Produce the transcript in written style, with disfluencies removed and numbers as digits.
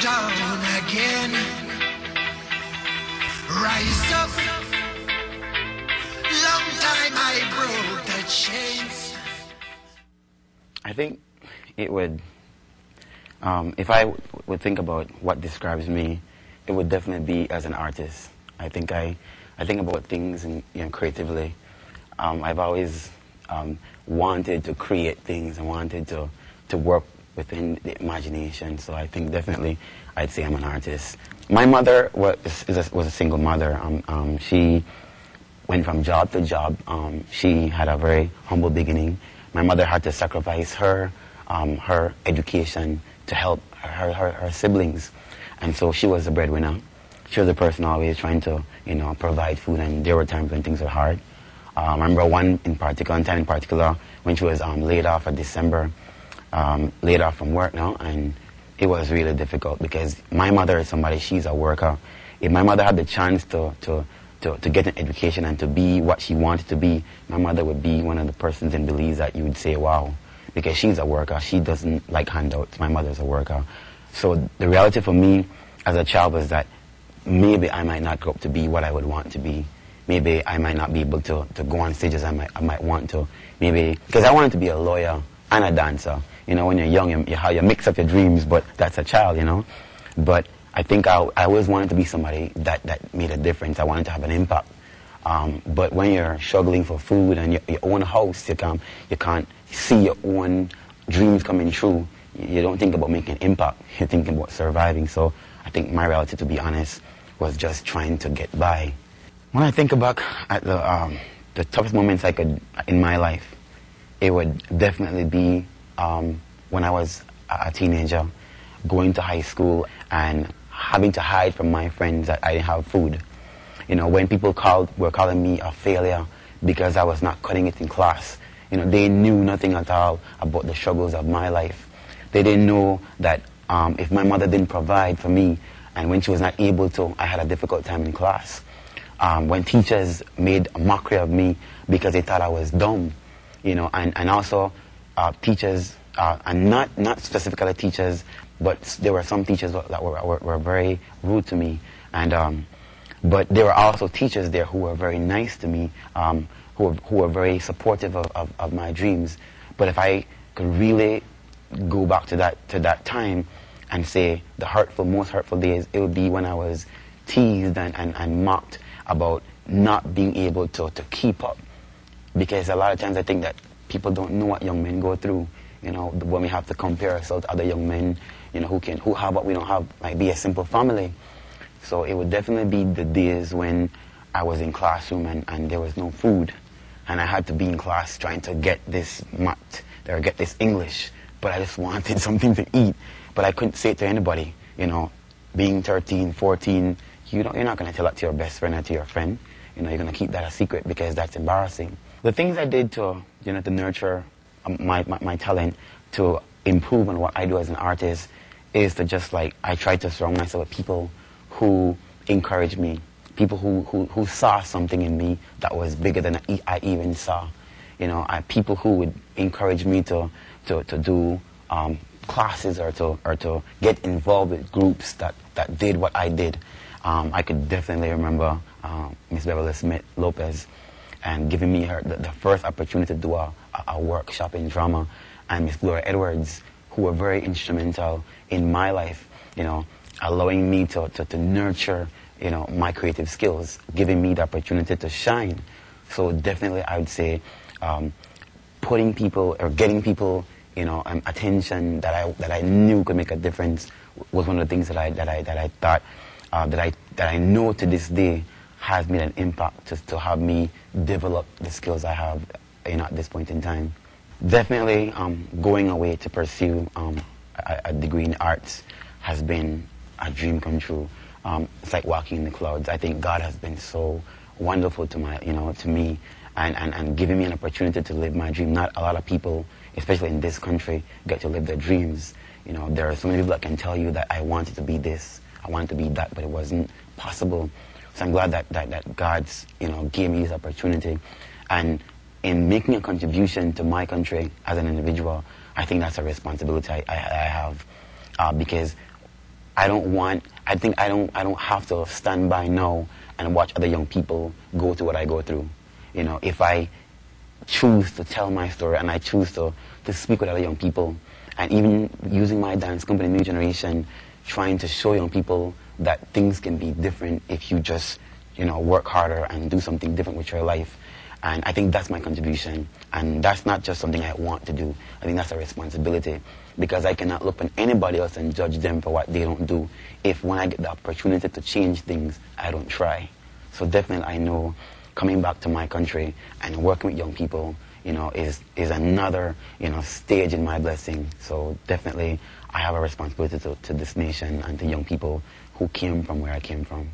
down again. Rise up. Long time I broke the chains. I think it would, if I would think about what describes me, it would definitely be as an artist. I think about things and, creatively. I've always wanted to create things and wanted to work within the imagination. So I think definitely I'd say I'm an artist. My mother was a single mother. She went from job to job. She had a very humble beginning. My mother had to sacrifice her education to help her siblings. And so she was the breadwinner. She was the person always trying to, provide food, and there were times when things were hard. I remember one time in particular, when she was laid off in December, laid off from work now, and it was really difficult because my mother is somebody, she's a worker. If my mother had the chance to get an education and to be what she wanted to be, my mother would be one of the persons in Belize that you would say, wow, because she's a worker. She doesn't like handouts. My mother's a worker. So the reality for me as a child was that maybe I might not grow up to be what I would want to be. Maybe I might not be able to go on stage as I might want to. Maybe, because I wanted to be a lawyer and a dancer. When you're young, you mix up your dreams, but that's a child, But I think I always wanted to be somebody that made a difference. I wanted to have an impact. But when you're struggling for food and your own house, you can't see your own dreams coming true. You don't think about making an impact. You're thinking about surviving. So I think my reality, to be honest, was just trying to get by. When I think back at the toughest moments I could in my life, it would definitely be when I was a teenager, going to high school and having to hide from my friends that I didn't have food. When people were calling me a failure because I was not cutting it in class. They knew nothing at all about the struggles of my life. They didn't know that if my mother didn't provide for me, and when she was not able to, I had a difficult time in class. When teachers made a mockery of me because they thought I was dumb, and also teachers, and not specifically teachers, but there were some teachers that were very rude to me, and but there were also teachers there who were very nice to me, who were very supportive of my dreams. But if I could really go back to that time and say the most hurtful days, it would be when I was teased and mocked about not being able to keep up. Because a lot of times I think that people don't know what young men go through. When we have to compare ourselves to other young men, who have what we don't have, might be a simple family. So it would definitely be the days when I was in classroom and there was no food, and I had to be in class trying to get this math or get this English, but I just wanted something to eat, but I couldn't say it to anybody. Being 13, 14, you're not going to tell that to your best friend or to your friend. You're going to keep that a secret because that's embarrassing. The things I did to nurture my talent, to improve on what I do as an artist, is to just I try to surround myself with people who encourage me, people who saw something in me that was bigger than I even saw. People who would encourage me to do classes or to get involved with groups that did what I did. I could definitely remember Miss Beverly Smith Lopez and giving me the first opportunity to do a workshop in drama, and Miss Gloria Edwards, who were very instrumental in my life, allowing me to nurture, my creative skills, giving me the opportunity to shine. So definitely I would say putting people or getting people, attention that I knew could make a difference was one of the things that I thought that I know to this day has made an impact to have me develop the skills I have, at this point in time. Definitely going away to pursue a degree in arts has been a dream come true. It's like walking in the clouds. I think God has been so wonderful to me and giving me an opportunity to live my dream. Not a lot of people, especially in this country, get to live their dreams. There are so many people that can tell you that I wanted to be this, I wanted to be that, but it wasn't possible. So I'm glad that God's, gave me this opportunity. And in making a contribution to my country as an individual, I think that's a responsibility I have. Because I don't have to stand by now and watch other young people go through what I go through. You know, if I choose to tell my story and I choose to speak with other young people, and even using my dance company, New Generation, trying to show young people that things can be different if you just, you know, work harder and do something different with your life. And I think that's my contribution. And that's not just something I want to do. I think that's a responsibility. Because I cannot look at anybody else and judge them for what they don't do if when I get the opportunity to change things, I don't try. So definitely I know coming back to my country and working with young people, you know, is another, you know, stage in my blessing. So definitely I have a responsibility to this nation and to young people who came from where I came from.